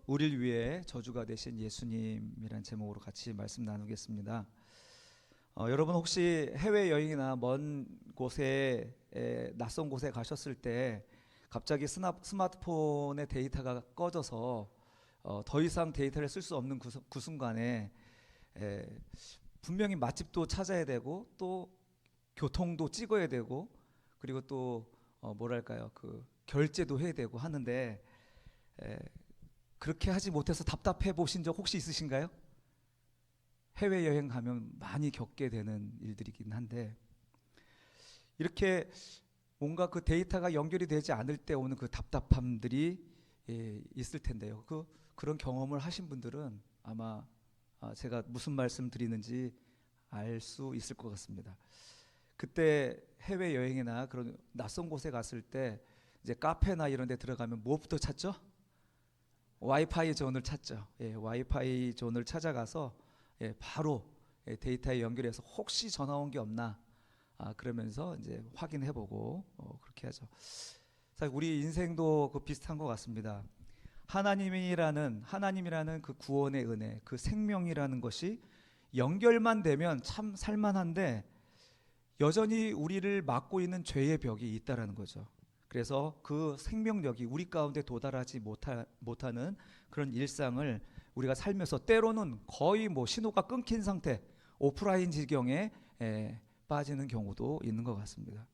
우리를 위해 저주가 되신 예수님이란 제목으로 같이 말씀 나누겠습니다. 여러분 혹시 해외여행이나 먼 곳에 낯선 곳에 가셨을 때 갑자기 스마트폰의 데이터가 꺼져서 더 이상 데이터를 쓸 수 없는 그 순간에 에, 분명히 맛집도 찾아야 되고 또 교통도 찍어야 되고 그리고 또 뭐랄까요, 그 결제도 해야 되고 하는데 에, 그렇게 하지 못해서 답답해 보신 적 혹시 있으신가요? 해외여행 가면 많이 겪게 되는 일들이긴 한데 이렇게 뭔가 그 데이터가 연결이 되지 않을 때 오는 그 답답함들이 있을 텐데요. 그런 경험을 하신 분들은 아마 제가 무슨 말씀 드리는지 알 수 있을 것 같습니다. 그때 해외여행이나 그런 낯선 곳에 갔을 때 이제 카페나 이런 데 들어가면 무엇부터 찾죠? 와이파이 존을 찾죠. 와이파이 존을 찾아가서 바로 데이터에 연결해서 혹시 전화 온 게 없나 그러면서 이제 확인해보고 그렇게 하죠. 사실 우리 인생도 그 비슷한 것 같습니다. 하나님이라는 그 구원의 은혜, 그 생명이라는 것이 연결만 되면 참 살만한데 여전히 우리를 막고 있는 죄의 벽이 있다라는 거죠. 그래서 그 생명력이 우리 가운데 도달하지 못하는 그런 일상을 우리가 살면서 때로는 거의 뭐 신호가 끊긴 상태, 오프라인 지경에 빠지는 경우도 있는 것 같습니다.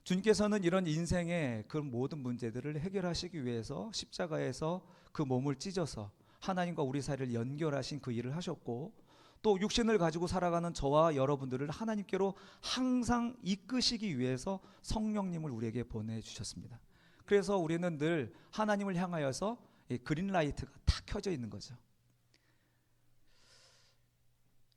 주님께서는 이런 인생의 그 모든 문제들을 해결하시기 위해서 십자가에서 그 몸을 찢어서 하나님과 우리 사이를 연결하신 그 일을 하셨고, 또 육신을 가지고 살아가는 저와 여러분들을 하나님께로 항상 이끄시기 위해서 성령님을 우리에게 보내주셨습니다. 그래서 우리는 늘 하나님을 향하여서 그린라이트가 탁 켜져 있는 거죠.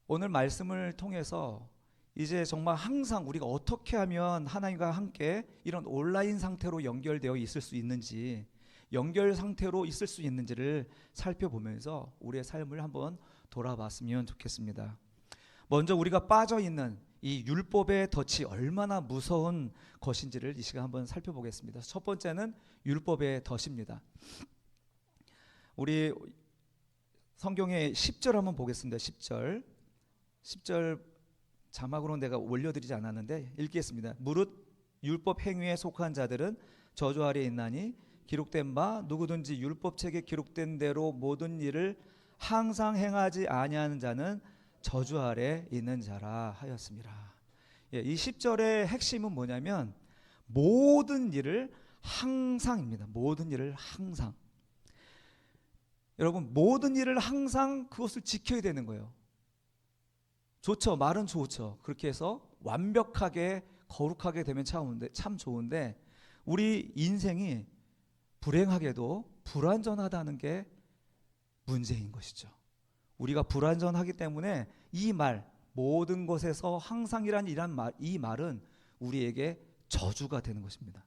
오늘 말씀을 통해서 이제 정말 항상 우리가 어떻게 하면 하나님과 함께 이런 온라인 상태로 연결되어 있을 수 있는지, 연결 상태로 있을 수 있는지를 살펴보면서 우리의 삶을 한번 돌아봤으면 좋겠습니다. 먼저 우리가 빠져있는 이 율법의 덫이 얼마나 무서운 것인지를 이 시간 한번 살펴보겠습니다. 첫 번째는 율법의 덫입니다. 우리 성경의 10절 한번 보겠습니다. 10절 자막으로 내가 올려드리지 않았는데 읽겠습니다. 무릇 율법 행위에 속한 자들은 저주 아래에 있나니 기록된 바 누구든지 율법책에 기록된 대로 모든 일을 항상 행하지 아니하는 자는 저주 아래 있는 자라 하였습니다. 이 10절의 핵심은 뭐냐면 모든 일을 항상입니다. 모든 일을 항상. 여러분, 모든 일을 항상 그것을 지켜야 되는 거예요. 좋죠. 말은 좋죠. 그렇게 해서 완벽하게 거룩하게 되면 참 좋은데 우리 인생이 불행하게도 불완전하다는 게 문제인 것이죠. 우리가 불완전하기 때문에 이 말, 모든 것에서 항상이란 이 말은 우리에게 저주가 되는 것입니다.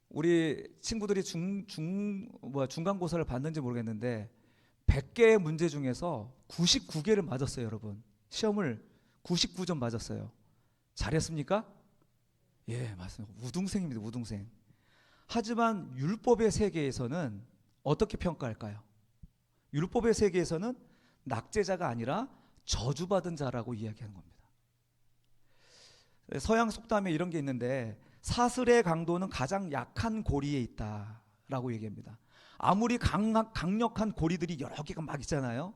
우리 친구들이 중간고사를 봤는지 모르겠는데 100개의 문제 중에서 99개를 맞았어요, 여러분. 시험을 99점 맞았어요. 잘했습니까? 예, 맞습니다. 우등생입니다, 우등생. 하지만 율법의 세계에서는 어떻게 평가할까요? 율법의 세계에서는 낙제자가 아니라 저주받은 자라고 이야기하는 겁니다. 서양 속담에 이런 게 있는데 사슬의 강도는 가장 약한 고리에 있다라고 얘기합니다. 아무리 강력한 고리들이 여러 개가 막 있잖아요.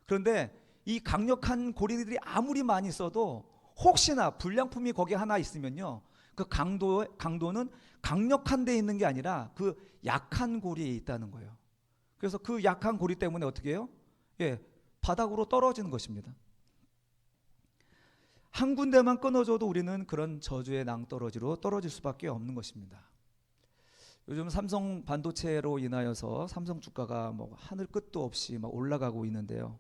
그런데 이 강력한 고리들이 아무리 많이 있어도 혹시나 불량품이 거기 하나 있으면요, 그 강도는 강력한 데 있는 게 아니라 그 약한 고리에 있다는 거예요. 그래서 그 약한 고리 때문에 어떻게 해요? 바닥으로 떨어지는 것입니다. 한 군데만 끊어져도 우리는 그런 저주의 낭떠러지로 떨어질 수밖에 없는 것입니다. 요즘 삼성 반도체로 인하여서 삼성 주가가 뭐 하늘 끝도 없이 막 올라가고 있는데요.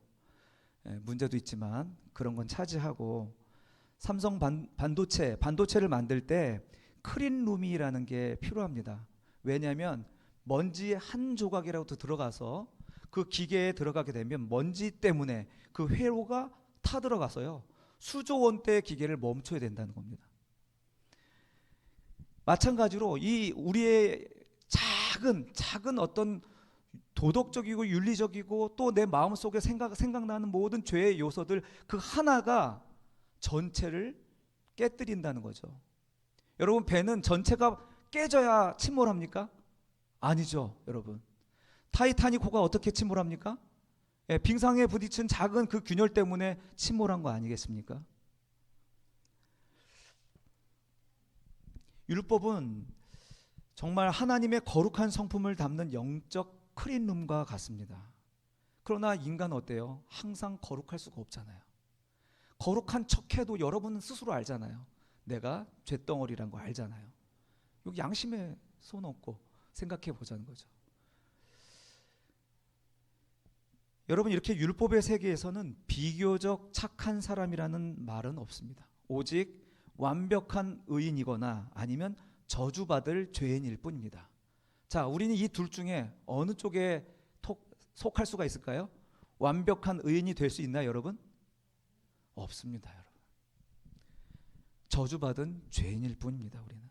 문제도 있지만 그런 건 차지하고 삼성 반도체를 만들 때 클린룸이라는 게 필요합니다. 왜냐하면 먼지 한 조각이라도 들어가서 그 기계에 들어가게 되면 먼지 때문에 그 회로가 타 들어가서요, 수조 원대의 기계를 멈춰야 된다는 겁니다. 마찬가지로 이 우리의 작은 어떤 도덕적이고 윤리적이고 또 내 마음속에 생각나는 모든 죄의 요소들 그 하나가 전체를 깨뜨린다는 거죠. 여러분, 배는 전체가 깨져야 침몰합니까? 아니죠, 여러분. 타이타닉호가 어떻게 침몰합니까? 예, 빙상에 부딪힌 작은 그 균열 때문에 침몰한 거 아니겠습니까? 율법은 정말 하나님의 거룩한 성품을 담는 영적 클린룸과 같습니다. 그러나 인간은 어때요? 항상 거룩할 수가 없잖아요. 거룩한 척해도 여러분은 스스로 알잖아요. 내가 쇳덩어리란 거 알잖아요. 여기 양심에 손 얹고 생각해 보자는 거죠. 여러분, 이렇게 율법의 세계에서는 비교적 착한 사람이라는 말은 없습니다. 오직 완벽한 의인이거나 아니면 저주받을 죄인일 뿐입니다. 자, 우리는 이 둘 중에 어느 쪽에 속할 수가 있을까요? 완벽한 의인이 될 수 있나요, 여러분? 없습니다, 여러분. 저주받은 죄인일 뿐입니다, 우리는.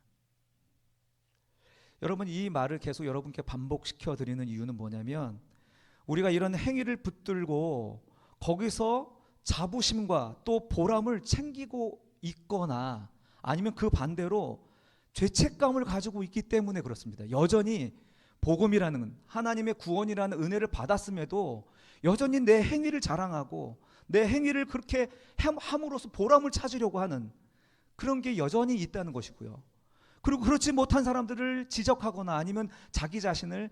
여러분, 이 말을 계속 여러분께 반복시켜 드리는 이유는 뭐냐면, 우리가 이런 행위를 붙들고 거기서 자부심과 또 보람을 챙기고 있거나 아니면 그 반대로 죄책감을 가지고 있기 때문에 그렇습니다. 여전히 복음이라는 하나님의 구원이라는 은혜를 받았음에도 여전히 내 행위를 자랑하고 내 행위를 그렇게 함으로써 보람을 찾으려고 하는 그런 게 여전히 있다는 것이고요. 그리고 그렇지 못한 사람들을 지적하거나 아니면 자기 자신을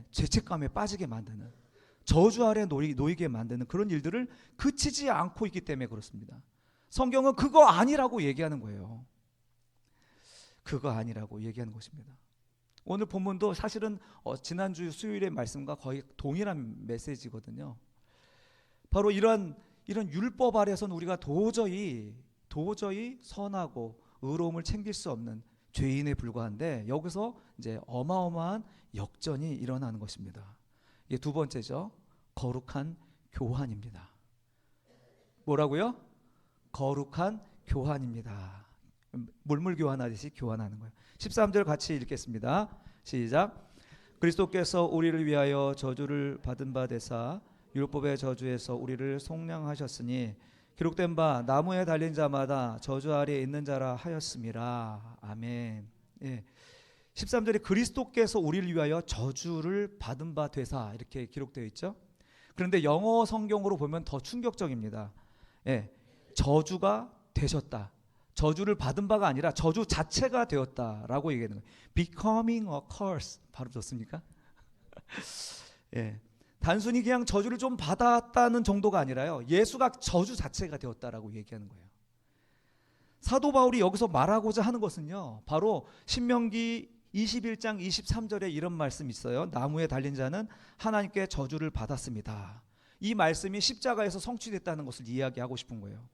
죄책감에 빠지게 만드는, 저주 아래 놓이게 만드는 그런 일들을 그치지 않고 있기 때문에 그렇습니다. 성경은 그거 아니라고 얘기하는 거예요. 그거 아니라고 얘기하는 것입니다. 오늘 본문도 사실은 지난주 수요일의 말씀과 거의 동일한 메시지거든요. 바로 이런 율법 아래서는 우리가 도저히 선하고 의로움을 챙길 수 없는 죄인에 불과한데, 여기서 이제 어마어마한 역전이 일어나는 것입니다. 이게 두 번째죠. 거룩한 교환입니다. 뭐라고요? 거룩한 교환입니다. 물물 교환하듯이 교환하는 거예요. 13절 같이 읽겠습니다. 시작. 그리스도께서 우리를 위하여 저주를 받은 바 되사 율법의 저주에서 우리를 속량하셨으니 기록된 바 나무에 달린 자마다 저주 아래에 있는 자라 하였음이라. 아멘. 예. 13절에 그리스도께서 우리를 위하여 저주를 받은 바 되사 이렇게 기록되어 있죠. 그런데 영어 성경으로 보면 더 충격적입니다. 예. 저주가 되셨다. 저주를 받은 바가 아니라 저주 자체가 되었다라고 얘기하는 거예요. Becoming a curse. 발음 좋습니까? 예. 단순히 그냥 저주를 좀 받았다는 정도가 아니라요. 예수가 저주 자체가 되었다라고 얘기하는 거예요. 사도 바울이 여기서 말하고자 하는 것은요, 바로 신명기 21장 23절에 이런 말씀이 있어요. 나무에 달린 자는 하나님께 저주를 받았습니다. 이 말씀이 십자가에서 성취됐다는 것을 이야기하고 싶은 거예요.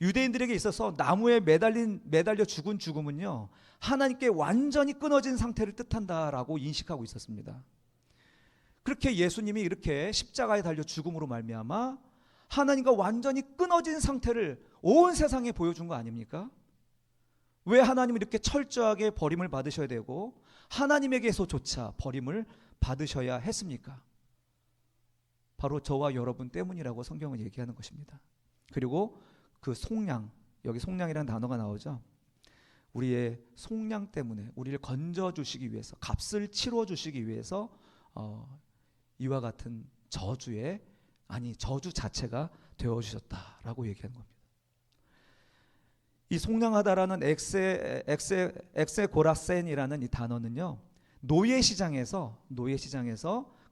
유대인들에게 있어서 나무에 매달려 죽은 죽음은요, 하나님께 완전히 끊어진 상태를 뜻한다라고 인식하고 있었습니다. 그렇게 예수님이 이렇게 십자가에 달려 죽음으로 말미암아 하나님과 완전히 끊어진 상태를 온 세상에 보여준 거 아닙니까? 왜 하나님은 이렇게 철저하게 버림을 받으셔야 되고 하나님에게서조차 버림을 받으셔야 했습니까? 바로 저와 여러분 때문이라고 성경은 얘기하는 것입니다. 그리고 그 속량, 여기 속량이라는 단어가 나오죠. 우리의 속량 때문에 우리를 건져주시기 위해서, 값을 치러주시기 위해서 이와 같은 저주 자체가 되어주셨다라고 얘기하는 겁니다. 이 속량하다라는 엑세고라센이라는 이 단어는요, 노예시장에서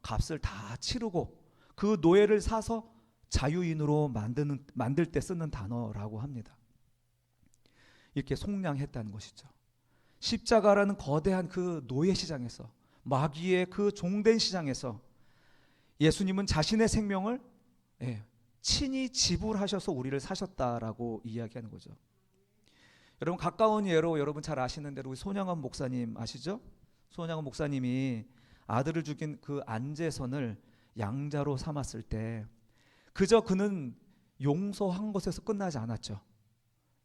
값을 다 치르고 그 노예를 사서 자유인으로 만들 때 쓰는 단어라고 합니다. 이렇게 속량했다는 것이죠. 십자가라는 거대한 그 노예시장에서, 마귀의 그 종된 시장에서 예수님은 자신의 생명을 친히 지불하셔서 우리를 사셨다라고 이야기하는 거죠. 여러분, 가까운 예로 여러분 잘 아시는 대로 우리 손양원 목사님 아시죠? 손양원 목사님이 아들을 죽인 그 안재선을 양자로 삼았을 때 그저 그는 용서한 것에서 끝나지 않았죠.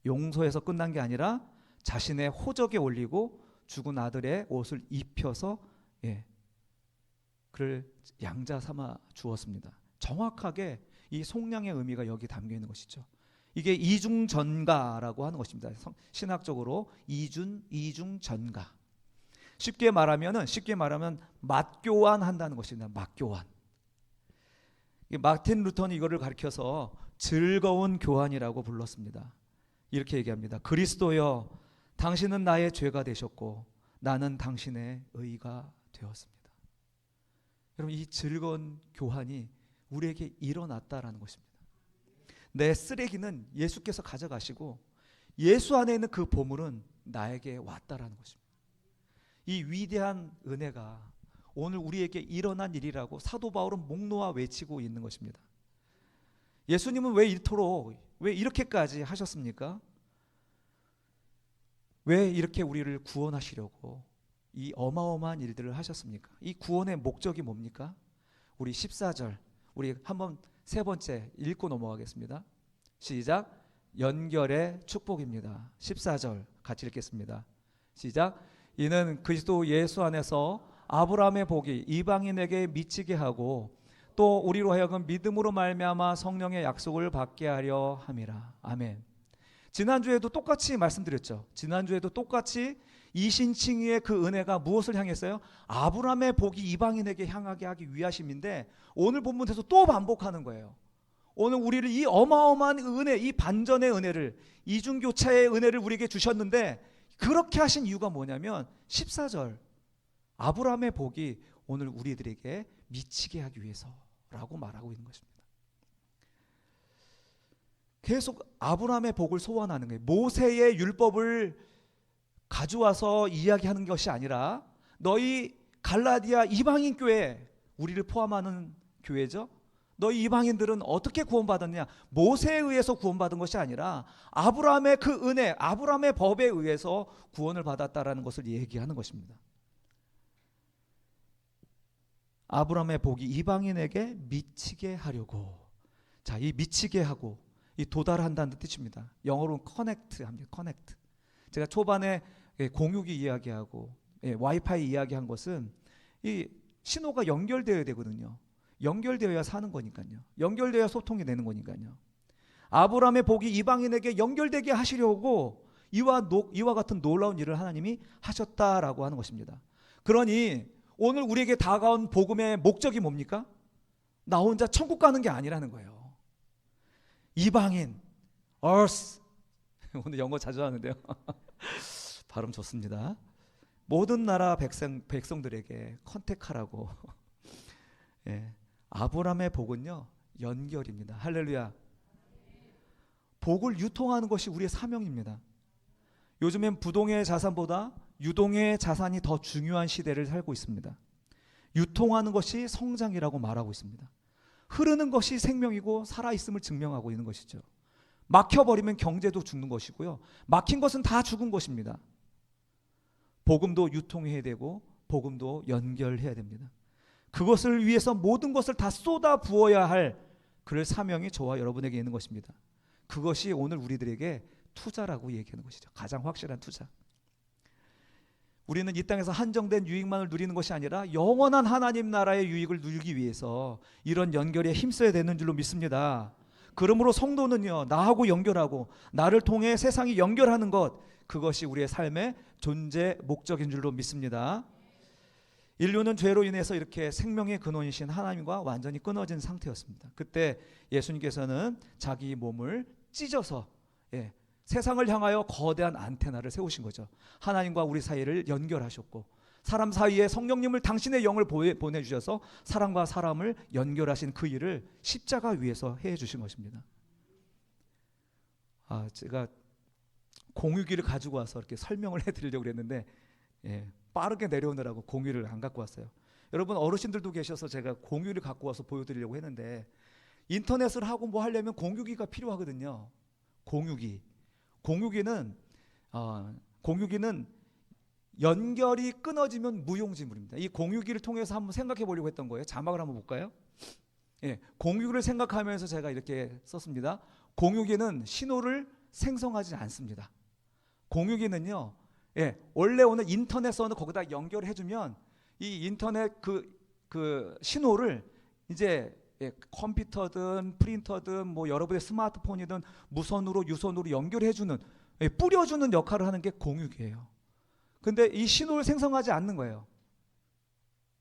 용서에서 끝난 게 아니라 자신의 호적에 올리고 죽은 아들의 옷을 입혀서 그를 양자 삼아 주었습니다. 정확하게 이 속량의 의미가 여기 담겨 있는 것이죠. 이게 이중전가라고 하는 것입니다. 신학적으로 이중전가. 쉽게 말하면 맞교환한다는 것입니다. 맞교환. 마틴 루터는 이거를 가리켜서 즐거운 교환이라고 불렀습니다. 이렇게 얘기합니다. 그리스도여, 당신은 나의 죄가 되셨고 나는 당신의 의가 되었습니다. 여러분, 이 즐거운 교환이 우리에게 일어났다라는 것입니다. 내 쓰레기는 예수께서 가져가시고 예수 안에 있는 그 보물은 나에게 왔다라는 것입니다. 이 위대한 은혜가 오늘 우리에게 일어난 일이라고 사도 바울은 목 놓아 외치고 있는 것입니다. 예수님은 왜 이렇게까지 하셨습니까? 왜 이렇게 우리를 구원하시려고 이 어마어마한 일들을 하셨습니까? 이 구원의 목적이 뭡니까? 우리 14절, 우리 한번 세 번째 읽고 넘어가겠습니다. 시작. 연결의 축복입니다. 14절 같이 읽겠습니다. 시작. 이는 그리스도 예수 안에서 아브라함의 복이 이방인에게 미치게 하고 또 우리로 하여금 믿음으로 말미암아 성령의 약속을 받게 하려 함이라. 아멘. 지난주에도 똑같이 말씀드렸죠. 지난주에도 똑같이 이신칭의의 그 은혜가 무엇을 향했어요? 아브라함의 복이 이방인에게 향하게 하기 위하심인데 오늘 본문에서 또 반복하는 거예요. 오늘 우리를 이 어마어마한 은혜, 이 반전의 은혜를, 이중교차의 은혜를 우리에게 주셨는데 그렇게 하신 이유가 뭐냐면 14절 아브라함의 복이 오늘 우리들에게 미치게 하기 위해서라고 말하고 있는 것입니다. 계속 아브라함의 복을 소원하는 거예요. 모세의 율법을 가져와서 이야기하는 것이 아니라 너희 갈라디아 이방인 교회, 우리를 포함하는 교회죠. 너희 이방인들은 어떻게 구원받았냐? 모세에 의해서 구원받은 것이 아니라 아브라함의 그 은혜, 아브라함의 법에 의해서 구원을 받았다라는 것을 얘기하는 것입니다. 아브라함의 복이 이방인에게 미치게 하려고. 자, 이 미치게 하고 이 도달한다는 뜻입니다. 영어로는 커넥트 합니다. 커넥트. 제가 초반에 공유기 이야기하고 와이파이 이야기한 것은 이 신호가 연결되어야 되거든요. 연결되어야 사는 거니까요. 연결되어야 소통이 되는 거니까요. 아브라함의 복이 이방인에게 연결되게 하시려고 이와 같은 놀라운 일을 하나님이 하셨다라고 하는 것입니다. 그러니 오늘 우리에게 다가온 복음의 목적이 뭡니까? 나 혼자 천국 가는 게 아니라는 거예요. 이방인, earth. 오늘 영어 자주 하는데요. 발음 좋습니다. 모든 나라 백성들에게 컨택하라고. 예, 아브라함의 복은요 연결입니다. 할렐루야. 복을 유통하는 것이 우리의 사명입니다. 요즘엔 부동의 자산보다 유동의 자산이 더 중요한 시대를 살고 있습니다. 유통하는 것이 성장이라고 말하고 있습니다. 흐르는 것이 생명이고 살아있음을 증명하고 있는 것이죠. 막혀버리면 경제도 죽는 것이고요. 막힌 것은 다 죽은 것입니다. 복음도 유통해야 되고 복음도 연결해야 됩니다. 그것을 위해서 모든 것을 다 쏟아 부어야 할 그럴 사명이 저와 여러분에게 있는 것입니다. 그것이 오늘 우리들에게 투자라고 얘기하는 것이죠. 가장 확실한 투자. 우리는 이 땅에서 한정된 유익만을 누리는 것이 아니라 영원한 하나님 나라의 유익을 누리기 위해서 이런 연결에 힘써야 되는 줄로 믿습니다. 그러므로 성도는요, 나하고 연결하고 나를 통해 세상이 연결하는 것, 그것이 우리의 삶의 존재 목적인 줄로 믿습니다. 인류는 죄로 인해서 이렇게 생명의 근원이신 하나님과 완전히 끊어진 상태였습니다. 그때 예수님께서는 자기 몸을 찢어서 세상을 향하여 거대한 안테나를 세우신 거죠. 하나님과 우리 사이를 연결하셨고 사람 사이에 성령님을 당신의 영을 보내주셔서 사람과 사람을 연결하신 그 일을 십자가 위에서 해주신 것입니다. 제가 공유기를 가지고 와서 이렇게 설명을 해드리려고 그랬는데 빠르게 내려오느라고 공유를 안 갖고 왔어요. 여러분 어르신들도 계셔서 제가 공유를 갖고 와서 보여드리려고 했는데 인터넷을 하고 뭐 하려면 공유기가 필요하거든요. 공유기는 연결이 끊어지면 무용지물입니다. 이 공유기를 통해서 한번 생각해 보려고 했던 거예요. 자막을 한번 볼까요? 공유기를 생각하면서 제가 이렇게 썼습니다. 공유기는 신호를 생성하지 않습니다. 공유기는요, 원래 오늘 인터넷 선을 거기다 연결해주면 이 인터넷 그 그 신호를 이제 컴퓨터든 프린터든 뭐 여러분의 스마트폰이든 무선으로 유선으로 연결해주는, 뿌려주는 역할을 하는 게 공유기예요. 근데 이 신호를 생성하지 않는 거예요.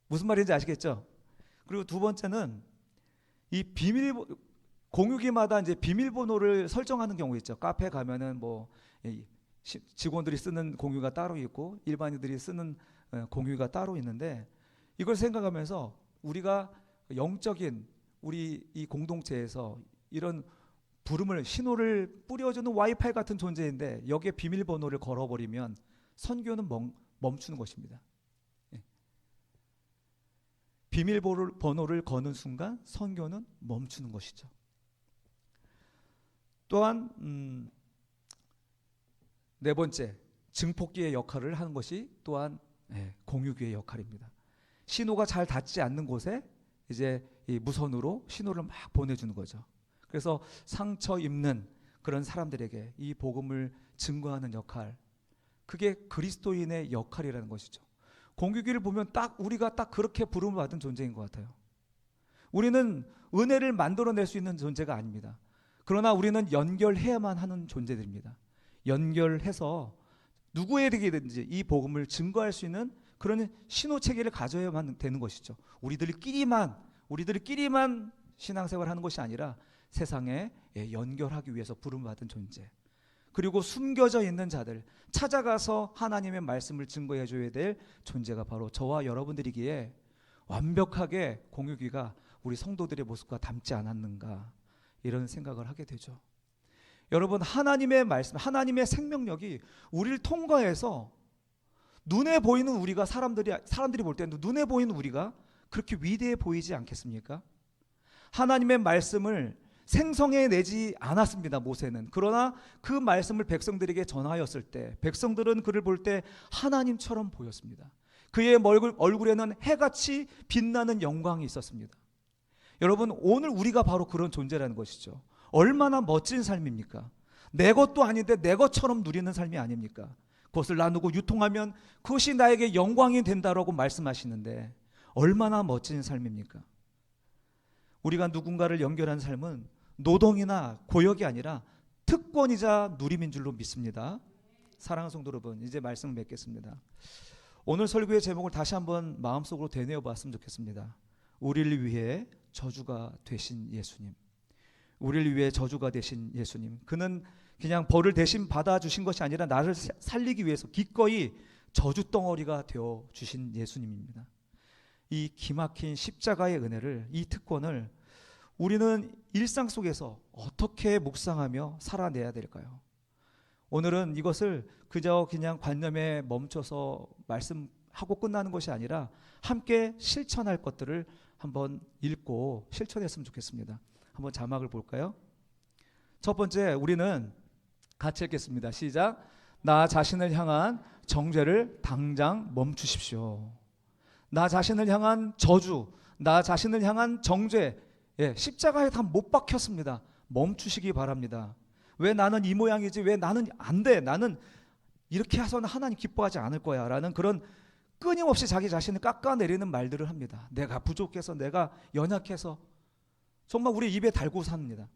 무슨 말인지 아시겠죠? 그리고 두 번째는 이 공유기마다 이제 비밀번호를 설정하는 경우 있죠. 카페 가면은 뭐 직원들이 쓰는 공유가 따로 있고 일반인들이 쓰는 공유가 따로 있는데, 이걸 생각하면서 우리가 영적인 우리 이 공동체에서 이런 부름을, 신호를 뿌려주는 와이파이 같은 존재인데 여기에 비밀번호를 걸어버리면 선교는 멈추는 것입니다. 비밀번호를 거는 순간 선교는 멈추는 것이죠. 또한 네 번째, 증폭기의 역할을 하는 것이 또한 공유기의 역할입니다. 신호가 잘 닿지 않는 곳에 이제 이 무선으로 신호를 막 보내주는 거죠. 그래서 상처 입는 그런 사람들에게 이 복음을 증거하는 역할, 그게 그리스도인의 역할이라는 것이죠. 공유기를 보면 딱 우리가 딱 그렇게 부름을 받은 존재인 것 같아요. 우리는 은혜를 만들어낼 수 있는 존재가 아닙니다. 그러나 우리는 연결해야만 하는 존재들입니다. 연결해서 누구에게든지 이 복음을 증거할 수 있는 그런 신호 체계를 가져야만 되는 것이죠. 우리들끼리만 신앙생활을 하는 것이 아니라 세상에 연결하기 위해서 부름받은 존재. 그리고 숨겨져 있는 자들 찾아가서 하나님의 말씀을 증거해 줘야 될 존재가 바로 저와 여러분들이기에 완벽하게 공유기가 우리 성도들의 모습과 닮지 않았는가, 이런 생각을 하게 되죠. 여러분, 하나님의 말씀, 하나님의 생명력이 우리를 통과해서 눈에 보이는 우리가, 사람들이 볼 때는 눈에 보이는 우리가 그렇게 위대해 보이지 않겠습니까? 하나님의 말씀을 생성해내지 않았습니다, 모세는. 그러나 그 말씀을 백성들에게 전하였을 때 백성들은 그를 볼 때 하나님처럼 보였습니다. 그의 얼굴에는 해같이 빛나는 영광이 있었습니다. 여러분, 오늘 우리가 바로 그런 존재라는 것이죠. 얼마나 멋진 삶입니까? 내 것도 아닌데 내 것처럼 누리는 삶이 아닙니까? 그것을 나누고 유통하면 그것이 나에게 영광이 된다라고 말씀하시는데 얼마나 멋진 삶입니까? 우리가 누군가를 연결한 삶은 노동이나 고역이 아니라 특권이자 누림인 줄로 믿습니다. 사랑하는 성도 여러분, 이제 말씀을 맺겠습니다. 오늘 설교의 제목을 다시 한번 마음속으로 되뇌어 봤으면 좋겠습니다. 우리를 위해 저주가 되신 예수님. 우리를 위해 저주가 되신 예수님. 그는 그냥 벌을 대신 받아주신 것이 아니라 나를 살리기 위해서 기꺼이 저주덩어리가 되어 주신 예수님입니다. 이 기막힌 십자가의 은혜를, 이 특권을 우리는 일상 속에서 어떻게 묵상하며 살아내야 될까요? 오늘은 이것을 그저 그냥 관념에 멈춰서 말씀하고 끝나는 것이 아니라 함께 실천할 것들을 한번 읽고 실천했으면 좋겠습니다. 한번 자막을 볼까요? 첫 번째, 우리는 같이 읽겠습니다. 시작. 나 자신을 향한 정죄를 당장 멈추십시오. 나 자신을 향한 저주, 나 자신을 향한 정죄, 십자가에 다 못 박혔습니다. 멈추시기 바랍니다. 왜 나는 이 모양이지? 왜 나는 안 돼? 나는 이렇게 해서는 하나님 기뻐하지 않을 거야 라는 그런 끊임없이 자기 자신을 깎아내리는 말들을 합니다. 내가 부족해서, 내가 연약해서, 정말 우리 입에 달고 삽니다.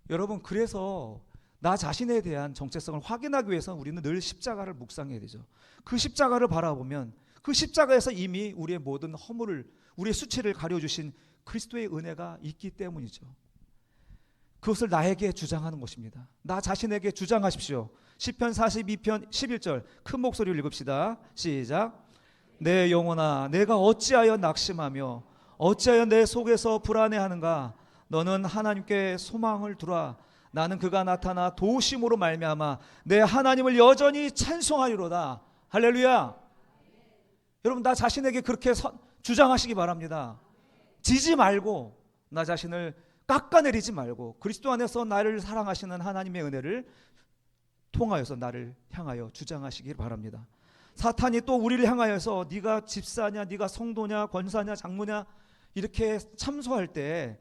여러분, 그래서 나 자신에 대한 정체성을 확인하기 위해서 우리는 늘 십자가를 묵상해야 되죠. 그 십자가를 바라보면 그 십자가에서 이미 우리의 모든 허물을, 우리의 수치를 가려주신 그리스도의 은혜가 있기 때문이죠. 그것을 나에게 주장하는 것입니다. 나 자신에게 주장하십시오. 시편 42편 11절 큰 목소리로 읽읍시다. 시작. 내 영혼아, 내가 어찌하여 낙심하며 어찌하여 내 속에서 불안해하는가? 너는 하나님께 소망을 두라. 나는 그가 나타나 도우심으로 말미암아 내 하나님을 여전히 찬송하리로다. 할렐루야. 여러분, 나 자신에게 그렇게 주장하시기 바랍니다. 지지 말고, 나 자신을 깎아내리지 말고, 그리스도 안에서 나를 사랑하시는 하나님의 은혜를 통하여서 나를 향하여 주장하시길 바랍니다. 사탄이 또 우리를 향하여서 네가 집사냐, 네가 성도냐, 권사냐, 장로냐 이렇게 참소할 때,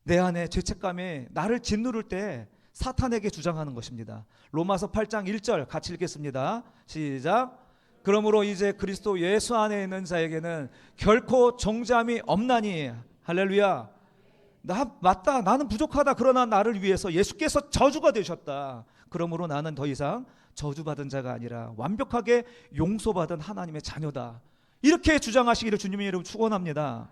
내 안에 죄책감에 나를 짓누를 때 사탄에게 주장하는 것입니다. 로마서 8장 1절 같이 읽겠습니다. 시작. 그러므로 이제 그리스도 예수 안에 있는 자에게는 결코 정죄함이 없나니. 할렐루야. 맞다, 나는 부족하다. 그러나 나를 위해서 예수께서 저주가 되셨다. 그러므로 나는 더 이상 저주받은 자가 아니라 완벽하게 용서받은 하나님의 자녀다. 이렇게 주장하시기를 주님의 이름으로 축원합니다.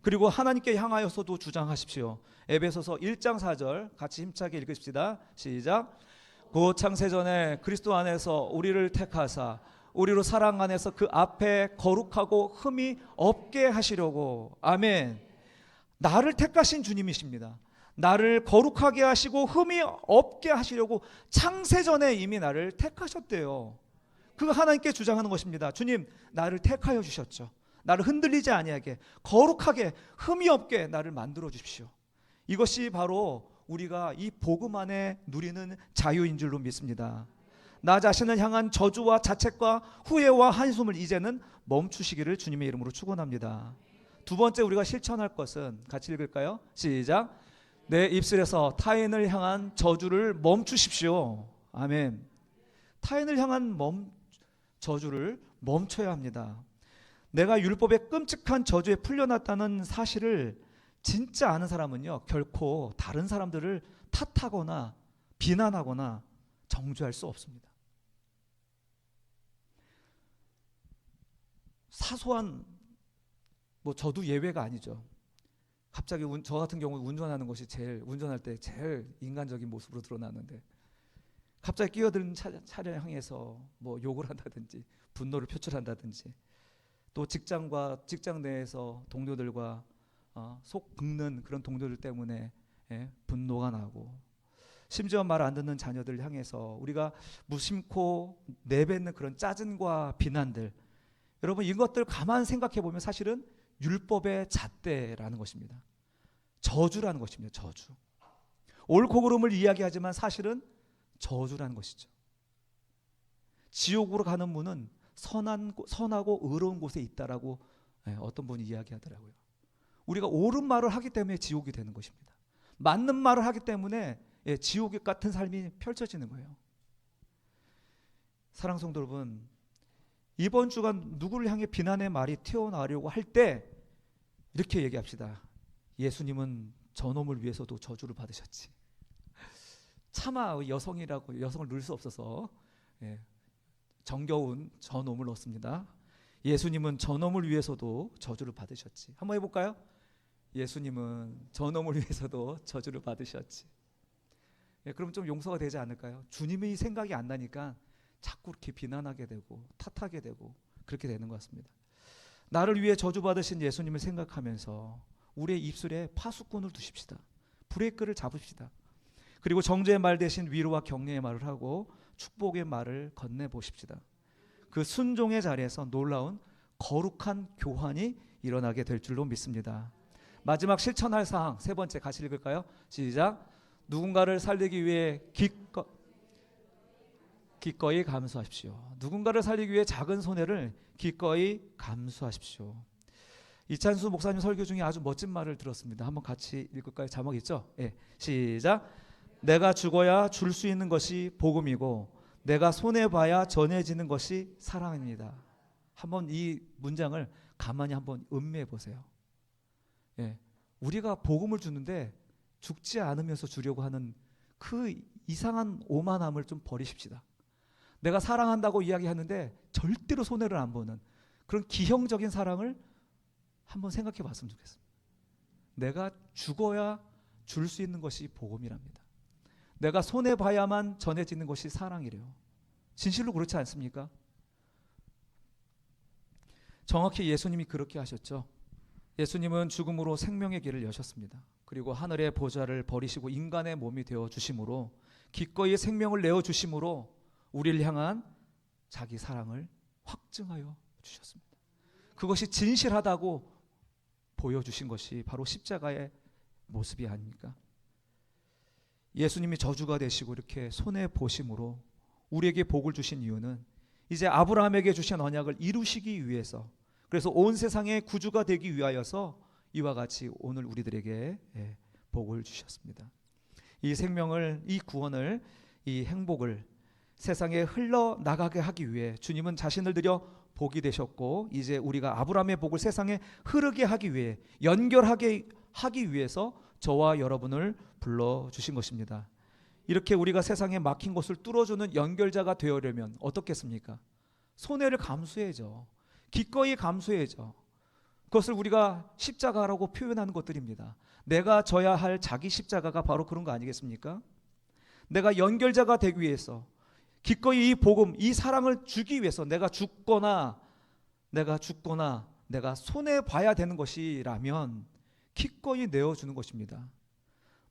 그리고 하나님께 향하여서도 주장하십시오. 에베소서 1장 4절 같이 힘차게 읽읍시다. 시작. 곧 창세전에 그리스도 안에서 우리를 택하사 우리로 사랑 안에서 그 앞에 거룩하고 흠이 없게 하시려고. 아멘. 나를 택하신 주님이십니다. 나를 거룩하게 하시고 흠이 없게 하시려고 창세전에 이미 나를 택하셨대요. 그거 하나님께 주장하는 것입니다. 주님, 나를 택하여 주셨죠. 나를 흔들리지 아니하게 거룩하게 흠이 없게 나를 만들어 주십시오. 이것이 바로 우리가 이 복음 안에 누리는 자유인 줄로 믿습니다. 나 자신을 향한 저주와 자책과 후회와 한숨을 이제는 멈추시기를 주님의 이름으로 축원합니다. 두 번째 우리가 실천할 것은 같이 읽을까요? 시작. 내 입술에서 타인을 향한 저주를 멈추십시오. 아멘. 타인을 향한 저주를 멈춰야 합니다. 내가 율법의 끔찍한 저주에 풀려났다는 사실을 진짜 아는 사람은요, 결코 다른 사람들을 탓하거나 비난하거나 정죄할 수 없습니다. 사소한 저도 예외가 아니죠. 갑자기 저 같은 경우 운전하는 것이 운전할 때 제일 인간적인 모습으로 드러나는데 갑자기 끼어드는 차를 향해서 욕을 한다든지 분노를 표출한다든지 또 직장 내에서 동료들과 속 긁는 그런 동료들 때문에 분노가 나고 심지어 말 안 듣는 자녀들 향해서 우리가 무심코 내뱉는 그런 짜증과 비난들, 여러분 이것들 가만 생각해 보면 사실은 율법의 잣대라는 것입니다. 저주라는 것입니다. 저주. 옳고 그름을 이야기하지만 사실은 저주라는 것이죠. 지옥으로 가는 문은 선하고 의로운 곳에 있다라고 어떤 분이 이야기하더라고요. 우리가 옳은 말을 하기 때문에 지옥이 되는 것입니다. 맞는 말을 하기 때문에 지옥 같은 삶이 펼쳐지는 거예요. 사랑하는 성도 여러분, 이번 주간 누구를 향해 비난의 말이 튀어나오려고 할 때 이렇게 얘기합시다. 예수님은 저놈을 위해서도 저주를 받으셨지. 차마 여성을 넣을 수 없어서 정겨운 저놈을 넣습니다. 예수님은 저놈을 위해서도 저주를 받으셨지. 한번 해볼까요? 예수님은 저놈을 위해서도 저주를 받으셨지. 그럼 좀 용서가 되지 않을까요? 주님의 생각이 안 나니까 자꾸 이렇게 비난하게 되고 탓하게 되고 그렇게 되는 것 같습니다. 나를 위해 저주받으신 예수님을 생각하면서 우리의 입술에 파수꾼을 두십시다. 브레이크를 잡읍시다. 그리고 정죄의 말 대신 위로와 격려의 말을 하고 축복의 말을 건네보십시다. 그 순종의 자리에서 놀라운 거룩한 교환이 일어나게 될 줄로 믿습니다. 마지막 실천할 사항 세 번째 같이 읽을까요? 시작. 누군가를 살리기 위해 기꺼이 감수하십시오. 누군가를 살리기 위해 작은 손해를 기꺼이 감수하십시오. 이찬수 목사님 설교 중에 아주 멋진 말을 들었습니다. 한번 같이 읽을까요? 자막 있죠? 시작. 내가 죽어야 줄 수 있는 것이 복음이고 내가 손해봐야 전해지는 것이 사랑입니다. 한번 이 문장을 가만히 한번 음미해 보세요. 우리가 복음을 주는데 죽지 않으면서 주려고 하는 그 이상한 오만함을 좀 버리십시다. 내가 사랑한다고 이야기하는데 절대로 손해를 안 보는 그런 기형적인 사랑을 한번 생각해 봤으면 좋겠습니다. 내가 죽어야 줄 수 있는 것이 복음이랍니다. 내가 손해봐야만 전해지는 것이 사랑이래요. 진실로 그렇지 않습니까? 정확히 예수님이 그렇게 하셨죠. 예수님은 죽음으로 생명의 길을 여셨습니다. 그리고 하늘의 보좌를 버리시고 인간의 몸이 되어 주심으로 기꺼이 생명을 내어 주심으로 우리를 향한 자기 사랑을 확증하여 주셨습니다. 그것이 진실하다고 보여주신 것이 바로 십자가의 모습이 아닙니까? 예수님이 저주가 되시고 이렇게 손해 보심으로 우리에게 복을 주신 이유는 이제 아브라함에게 주신 언약을 이루시기 위해서, 그래서 온 세상의 구주가 되기 위하여서 이와 같이 오늘 우리들에게 복을 주셨습니다. 이 생명을, 이 구원을, 이 행복을 세상에 흘러나가게 하기 위해 주님은 자신을 들여 복이 되셨고, 이제 우리가 아브라함의 복을 세상에 흐르게 하기 위해, 연결하게 하기 위해서 저와 여러분을 불러주신 것입니다. 이렇게 우리가 세상에 막힌 곳을 뚫어주는 연결자가 되어려면 어떻겠습니까? 손해를 감수해야죠. 기꺼이 감수해야죠. 그것을 우리가 십자가라고 표현하는 것들입니다. 내가 져야 할 자기 십자가가 바로 그런 거 아니겠습니까? 내가 연결자가 되기 위해서 기꺼이 이 복음, 이 사랑을 주기 위해서 내가 죽거나 내가 손해봐야 되는 것이라면 기꺼이 내어주는 것입니다.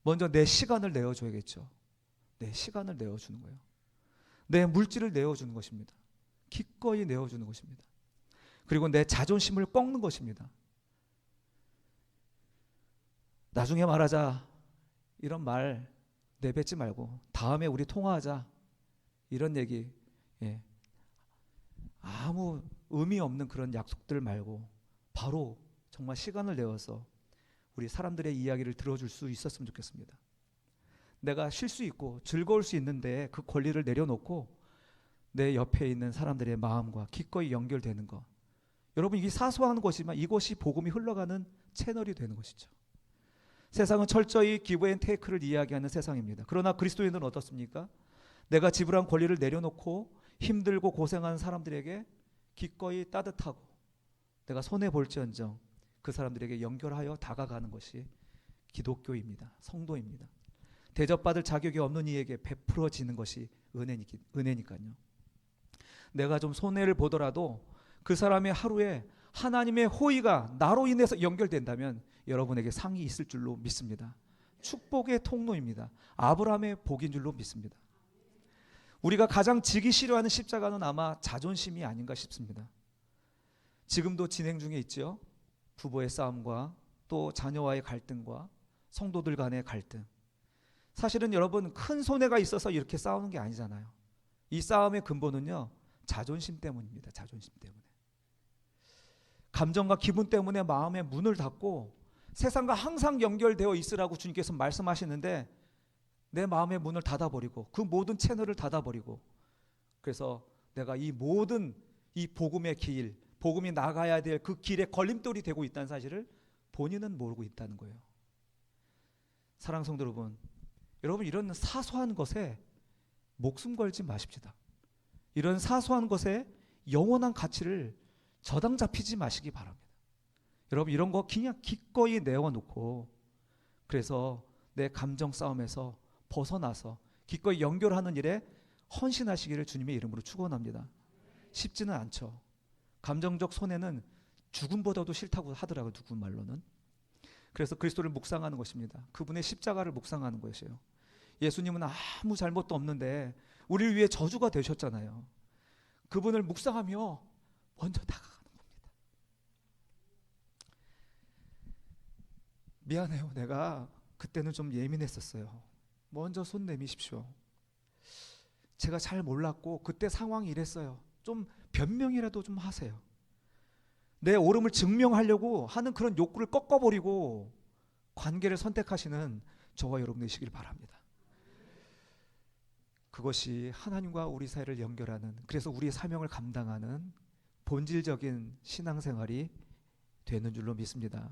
먼저 내 시간을 내어줘야겠죠. 내 시간을 내어주는 거예요. 내 물질을 내어주는 것입니다. 기꺼이 내어주는 것입니다. 그리고 내 자존심을 꺾는 것입니다. 나중에 말하자, 이런 말 내뱉지 말고 다음에 우리 통화하자, 이런 얘기, 아무 의미 없는 그런 약속들 말고 바로 정말 시간을 내어서 우리 사람들의 이야기를 들어줄 수 있었으면 좋겠습니다. 내가 쉴 수 있고 즐거울 수 있는데 그 권리를 내려놓고 내 옆에 있는 사람들의 마음과 기꺼이 연결되는 것, 여러분, 이게 사소한 것이지만 이것이 복음이 흘러가는 채널이 되는 것이죠. 세상은 철저히 기브 앤 테이크를 이야기하는 세상입니다. 그러나 그리스도인은 어떻습니까? 내가 지불한 권리를 내려놓고 힘들고 고생하는 사람들에게 기꺼이 따뜻하고 내가 손해볼지언정 그 사람들에게 연결하여 다가가는 것이 기독교입니다. 성도입니다. 대접받을 자격이 없는 이에게 베풀어지는 것이 은혜니까요. 내가 좀 손해를 보더라도 그 사람의 하루에 하나님의 호의가 나로 인해서 연결된다면 여러분에게 상이 있을 줄로 믿습니다. 축복의 통로입니다. 아브라함의 복인 줄로 믿습니다. 우리가 가장 지기 싫어하는 십자가는 아마 자존심이 아닌가 싶습니다. 지금도 진행 중에 있죠. 부부의 싸움과 또 자녀와의 갈등과 성도들 간의 갈등. 사실은 여러분, 큰 손해가 있어서 이렇게 싸우는 게 아니잖아요. 이 싸움의 근본은요, 자존심 때문입니다. 자존심 때문에. 감정과 기분 때문에 마음의 문을 닫고 세상과 항상 연결되어 있으라고 주님께서 말씀하시는데 내 마음의 문을 닫아버리고 그 모든 채널을 닫아버리고, 그래서 내가 이 모든 이 복음의 길, 복음이 나가야 될 그 길에 걸림돌이 되고 있다는 사실을 본인은 모르고 있다는 거예요. 사랑하는 성도 여러분, 이런 사소한 것에 목숨 걸지 마십시다. 이런 사소한 것에 영원한 가치를 저당 잡히지 마시기 바랍니다. 여러분, 이런 거 그냥 기꺼이 내어놓고, 그래서 내 감정 싸움에서 벗어나서 기꺼이 연결하는 일에 헌신하시기를 주님의 이름으로 축원합니다. 쉽지는 않죠. 감정적 손해는 죽음보다도 싫다고 하더라고요, 누구 말로는. 그래서 그리스도를 묵상하는 것입니다. 그분의 십자가를 묵상하는 것이에요. 예수님은 아무 잘못도 없는데 우리를 위해 저주가 되셨잖아요. 그분을 묵상하며 먼저 다가가는 겁니다. 미안해요, 내가 그때는 좀 예민했었어요. 먼저 손 내미십시오. 제가 잘 몰랐고 그때 상황이 이랬어요. 좀 변명이라도 좀 하세요. 내 옳음을 증명하려고 하는 그런 욕구를 꺾어버리고 관계를 선택하시는 저와 여러분 되시길 바랍니다. 그것이 하나님과 우리 사이를 연결하는, 그래서 우리의 사명을 감당하는 본질적인 신앙생활이 되는 줄로 믿습니다.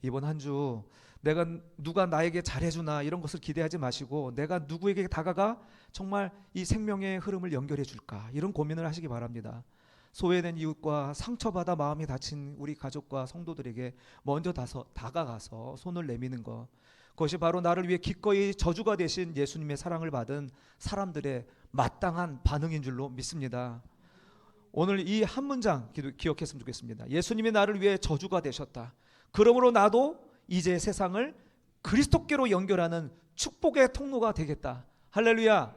이번 한 주 내가 누가 나에게 잘해주나 이런 것을 기대하지 마시고 내가 누구에게 다가가 정말 이 생명의 흐름을 연결해 줄까, 이런 고민을 하시기 바랍니다. 소외된 이웃과 상처받아 마음이 다친 우리 가족과 성도들에게 먼저 다가가서 손을 내미는 것, 그것이 바로 나를 위해 기꺼이 저주가 되신 예수님의 사랑을 받은 사람들의 마땅한 반응인 줄로 믿습니다. 오늘 이 한 문장 기억했으면 좋겠습니다. 예수님이 나를 위해 저주가 되셨다. 그러므로 나도 이제 세상을 그리스도께로 연결하는 축복의 통로가 되겠다. 할렐루야.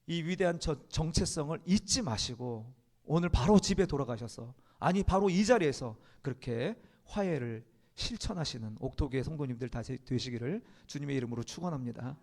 이 위대한 정체성을 잊지 마시고 오늘 바로 집에 돌아가셔서, 아니 바로 이 자리에서 그렇게 화해를 실천하시는 옥토교회 성도님들 다 되시기를 주님의 이름으로 축원합니다.